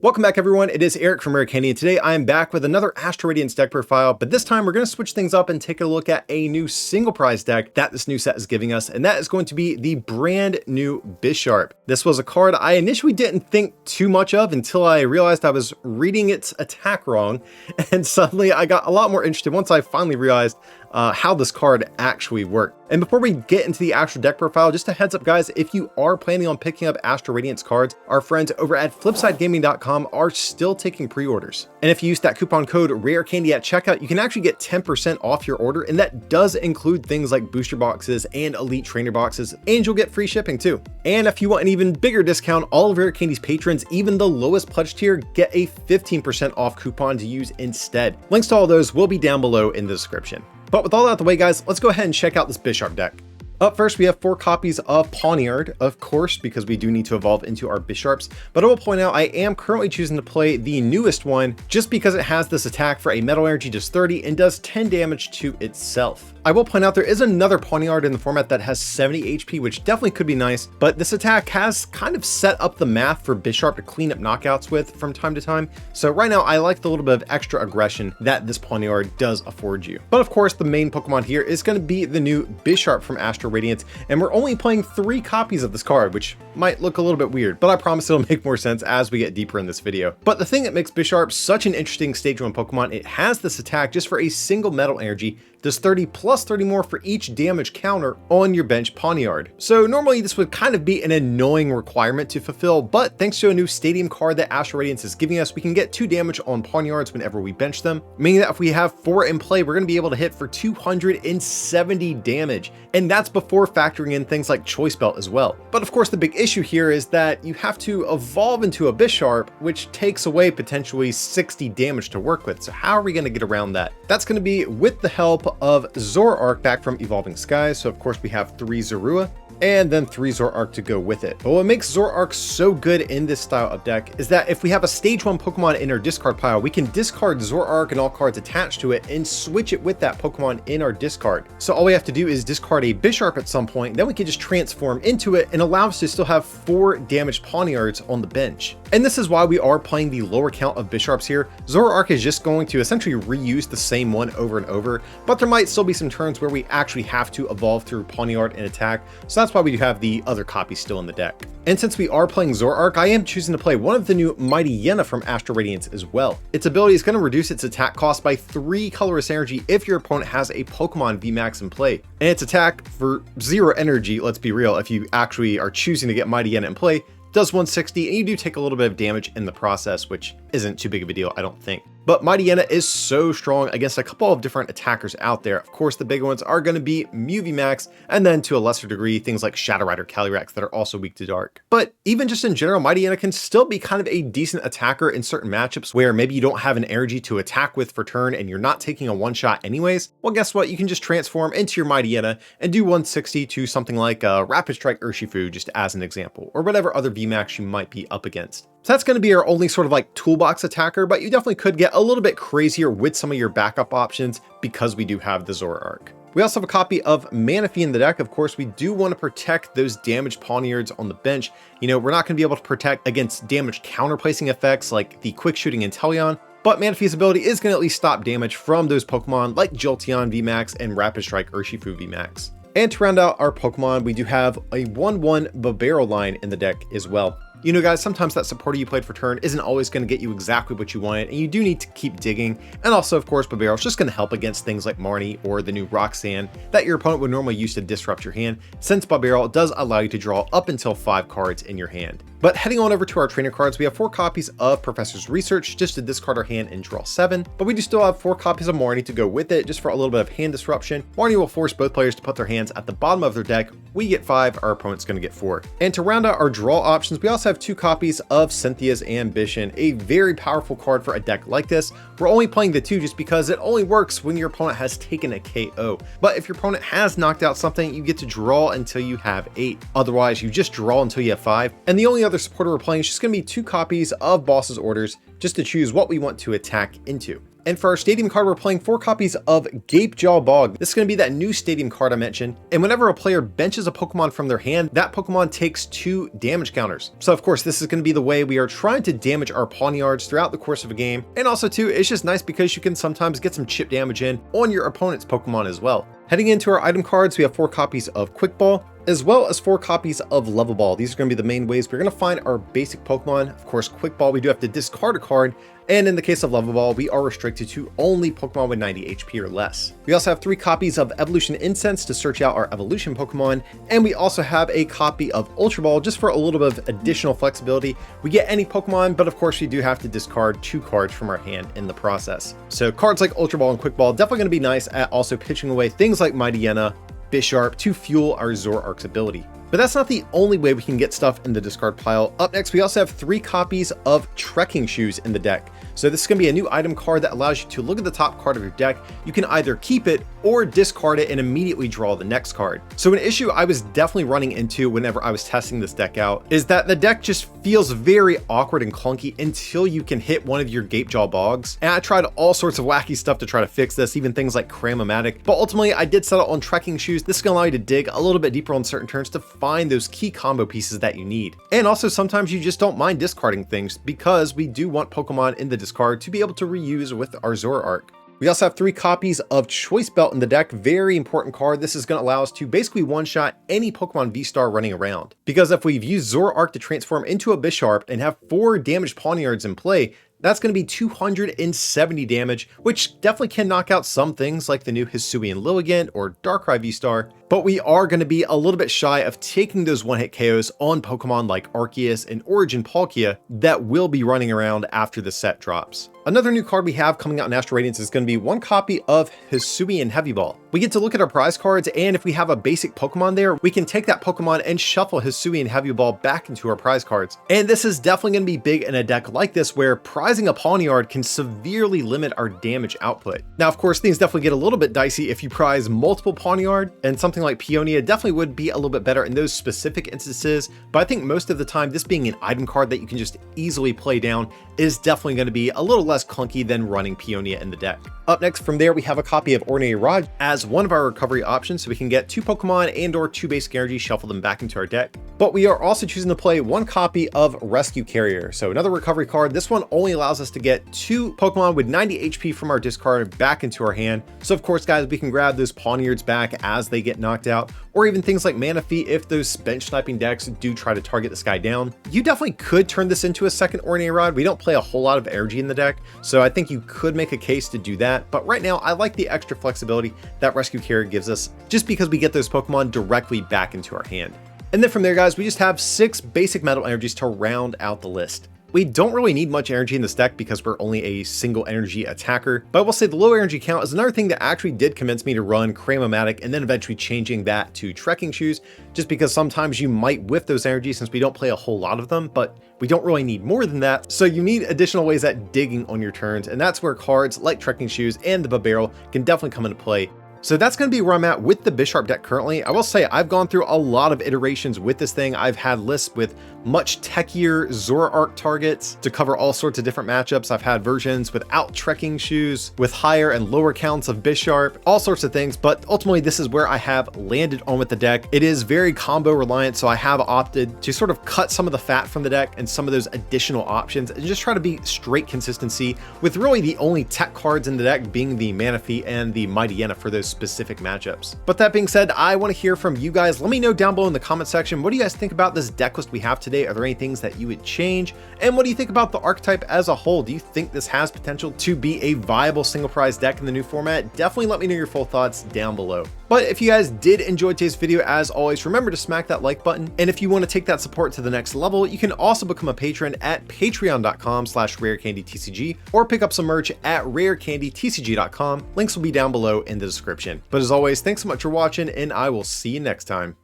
Welcome back everyone, it is Aric from Aric, and today I am back with another Astral Radiance deck profile, but this time we're going to switch things up and take a look at a new single prize deck that this new set is giving us, and that is going to be the brand new Bisharp. This was a card I initially didn't think too much of until I realized I was reading its attack wrong, and suddenly I got a lot more interested once I finally realized how this card actually worked. And before we get into the actual deck profile, just a heads up guys, if you are planning on picking up Astral Radiance cards, our friends over at flipsidegaming.com are still taking pre-orders. And if you use that coupon code RARECANDY at checkout, you can actually get 10% off your order, and that does include things like booster boxes and elite trainer boxes, and you'll get free shipping too. And if you want an even bigger discount, all of Rare Candy's patrons, even the lowest pledge tier, get a 15% off coupon to use instead. Links to all those will be down below in the description. But with all that out the way guys, let's go ahead and check out this Bisharp deck. Up first, we have 4 copies of Pawniard, of course, because we do need to evolve into our Bisharps. But I will point out, I am currently choosing to play the newest one just because it has this attack for a metal energy does 30 and does 10 damage to itself. I will point out there is another Pawniard in the format that has 70 HP, which definitely could be nice, but this attack has kind of set up the math for Bisharp to clean up knockouts with from time to time. So right now, I like the little bit of extra aggression that this Pawniard does afford you. But of course, the main Pokemon here is going to be the new Bisharp from Astral Radiance, and we're only playing 3 copies of this card, which might look a little bit weird, but I promise it'll make more sense as we get deeper in this video. But the thing that makes Bisharp such an interesting stage 1 Pokemon, it has this attack just for a single metal energy, does 30 plus 30 more for each damage counter on your bench Pawniard. So normally this would kind of be an annoying requirement to fulfill, but thanks to a new stadium card that Astral Radiance is giving us, we can get 2 damage on Pawniards whenever we bench them, meaning that if we have 4 in play, we're going to be able to hit for 270 damage. And that's before factoring in things like Choice Belt as well. But of course, the big issue here is that you have to evolve into a Bisharp, which takes away potentially 60 damage to work with. So how are we going to get around that? That's going to be with the help of Zoroark back from Evolving Skies. So of course we have 3 Zorua and then 3 Zoroark to go with it. But what makes Zoroark so good in this style of deck is that if we have a stage 1 Pokemon in our discard pile, we can discard Zoroark and all cards attached to it and switch it with that Pokemon in our discard. So all we have to do is discard a Bisharp at some point, then we can just transform into it and allow us to still have 4 damaged Pawniards on the bench. And this is why we are playing the lower count of Bisharps here. Zoroark is just going to essentially reuse the same one over and over, but there might still be some turns where we actually have to evolve through Pawniard and attack. So that's why we do have the other copies still in the deck. And since we are playing Zoroark, I am choosing to play one of the new Mighty Yena from Astral Radiance as well. Its ability is going to reduce its attack cost by 3 colorless energy if your opponent has a Pokemon VMAX in play. And its attack for 0 energy, let's be real, if you actually are choosing to get Mighty Yena in play, does 160, and you do take a little bit of damage in the process, which isn't too big of a deal, I don't think. But Mighty Yena is so strong against a couple of different attackers out there. Of course, the big ones are going to be Mew VMAX, and then to a lesser degree, things like Shadow Rider, Calyrex that are also weak to dark. But even just in general, Mighty Yena can still be kind of a decent attacker in certain matchups where maybe you don't have an energy to attack with for turn and you're not taking a one-shot anyways. Well, guess what? You can just transform into your Mighty Yena and do 160 to something like Rapid Strike Urshifu, just as an example, or whatever other VMAX you might be up against. So that's going to be our only sort of like toolbox attacker, but you definitely could get a little bit crazier with some of your backup options because we do have the Zoroark. We also have a copy of Manaphy in the deck. Of course, we do want to protect those damaged Pawniards on the bench. You know, we're not going to be able to protect against damage counterplacing effects like the quick shooting Inteleon, but Manaphy's ability is going to at least stop damage from those Pokemon like Jolteon VMAX and Rapid Strike Urshifu VMAX. And to round out our Pokemon, we do have a 1/1 Burrell line in the deck as well. You know guys, sometimes that supporter you played for turn isn't always going to get you exactly what you wanted, and you do need to keep digging. And also, of course, Burrell is just going to help against things like Marnie or the new Roxanne that your opponent would normally use to disrupt your hand, since Burrell does allow you to draw up until 5 cards in your hand. But heading on over to our trainer cards, we have 4 copies of Professor's Research just to discard our hand and draw 7, but we do still have 4 copies of Marnie to go with it just for a little bit of hand disruption. Marnie will force both players to put their hands at the bottom of their deck. We get 5, our opponent's going to get 4. And to round out our draw options, we also have 2 copies of Cynthia's Ambition, a very powerful card for a deck like this. We're only playing the 2 just because it only works when your opponent has taken a KO. But if your opponent has knocked out something, you get to draw until you have 8. Otherwise, you just draw until you have 5. And the only other supporter we're playing is just going to be 2 copies of Boss's Orders just to choose what we want to attack into. And for our stadium card, we're playing 4 copies of Gapejaw Bog. This is going to be that new stadium card I mentioned. And whenever a player benches a Pokemon from their hand, that Pokemon takes 2 damage counters. So of course, this is going to be the way we are trying to damage our Pawniards throughout the course of a game. And also too, it's just nice because you can sometimes get some chip damage in on your opponent's Pokemon as well. Heading into our item cards, we have 4 copies of Quick Ball, as well as 4 copies of Level Ball. These are going to be the main ways we're going to find our basic Pokemon. Of course, Quick Ball, we do have to discard a card. And in the case of Level Ball, we are restricted to only Pokemon with 90 HP or less. We also have 3 copies of Evolution Incense to search out our evolution Pokemon. And we also have a copy of Ultra Ball just for a little bit of additional flexibility. We get any Pokemon, but of course we do have to discard 2 cards from our hand in the process. So cards like Ultra Ball and Quick Ball definitely going to be nice at also pitching away things like Mightyena, Bisharp to fuel our Zoroark's ability. But that's not the only way we can get stuff in the discard pile. Up next, we also have 3 copies of Trekking Shoes in the deck. So this is going to be a new item card that allows you to look at the top card of your deck. You can either keep it or discard it and immediately draw the next card. So an issue I was definitely running into whenever I was testing this deck out is that the deck just feels very awkward and clunky until you can hit one of your Gapejaw Bogs. And I tried all sorts of wacky stuff to try to fix this, even things like Cram-O-Matic. But ultimately, I did settle on Trekking Shoes. This is going to allow you to dig a little bit deeper on certain turns to find those key combo pieces that you need. And also sometimes you just don't mind discarding things because we do want Pokemon in the discard to be able to reuse with our Zoroark. We also have 3 copies of Choice Belt in the deck. Very important card. This is going to allow us to basically one-shot any Pokemon V-Star running around. Because if we've used Zoroark to transform into a Bisharp and have 4 damaged Pawniards in play, that's going to be 270 damage, which definitely can knock out some things like the new Hisuian Lilligant or Darkrai V-Star, but we are going to be a little bit shy of taking those one-hit KOs on Pokemon like Arceus and Origin Palkia that will be running around after the set drops. Another new card we have coming out in Astral Radiance is going to be 1 copy of Hisuian Heavy Ball. We get to look at our prize cards, and if we have a basic Pokemon there, we can take that Pokemon and shuffle Hisuian Heavy Ball back into our prize cards. And this is definitely going to be big in a deck like this where prizing a Pawniard can severely limit our damage output. Now, of course, things definitely get a little bit dicey if you prize multiple Pawniard, and something like Pawniard definitely would be a little bit better in those specific instances, but I think most of the time, this being an item card that you can just easily play down is definitely going to be a little less clunky than running Pawniard in the deck. Up next from there, we have a copy of Ordinary Rod as one of our recovery options, so we can get 2 Pokemon and or 2 basic energy, shuffle them back into our deck. But we are also choosing to play 1 copy of Rescue Carrier. So another recovery card. This one only allows us to get 2 Pokemon with 90 HP from our discard back into our hand. So of course, guys, we can grab those Pawniards back as they get knocked out, or even things like Manaphy if those bench sniping decks do try to target this guy down. You definitely could turn this into a second Ordinary Rod. We don't play a whole lot of energy in the deck, so I think you could make a case to do that. But right now, I like the extra flexibility that Rescue Carrier gives us just because we get those Pokemon directly back into our hand. And then from there, guys, we just have 6 basic metal energies to round out the list. We don't really need much energy in this deck because we're only a single energy attacker, but I will say the low energy count is another thing that actually did convince me to run Cram-O-Matic and then eventually changing that to Trekking Shoes, just because sometimes you might whiff those energies since we don't play a whole lot of them, but we don't really need more than that. So you need additional ways at digging on your turns, and that's where cards like Trekking Shoes and the Burrell can definitely come into play. So that's going to be where I'm at with the Bisharp deck currently. I will say I've gone through a lot of iterations with this thing. I've had lists with much techier Zoroark targets to cover all sorts of different matchups. I've had versions without Trekking Shoes, with higher and lower counts of Bisharp, all sorts of things. But ultimately, this is where I have landed on with the deck. It is very combo reliant, so I have opted to sort of cut some of the fat from the deck and some of those additional options and just try to be straight consistency with really the only tech cards in the deck being the Manaphy and the Mightyena for those specific matchups. But that being said, I want to hear from you guys. Let me know down below in the comment section, what do you guys think about this deck list we have today? Are there any things that you would change? And what do you think about the archetype as a whole? Do you think this has potential to be a viable single prize deck in the new format? Definitely let me know your full thoughts down below. But if you guys did enjoy today's video, as always, remember to smack that like button. And if you want to take that support to the next level, you can also become a patron at patreon.com/rarecandytcg or pick up some merch at rarecandytcg.com. Links will be down below in the description. But as always, thanks so much for watching, and I will see you next time.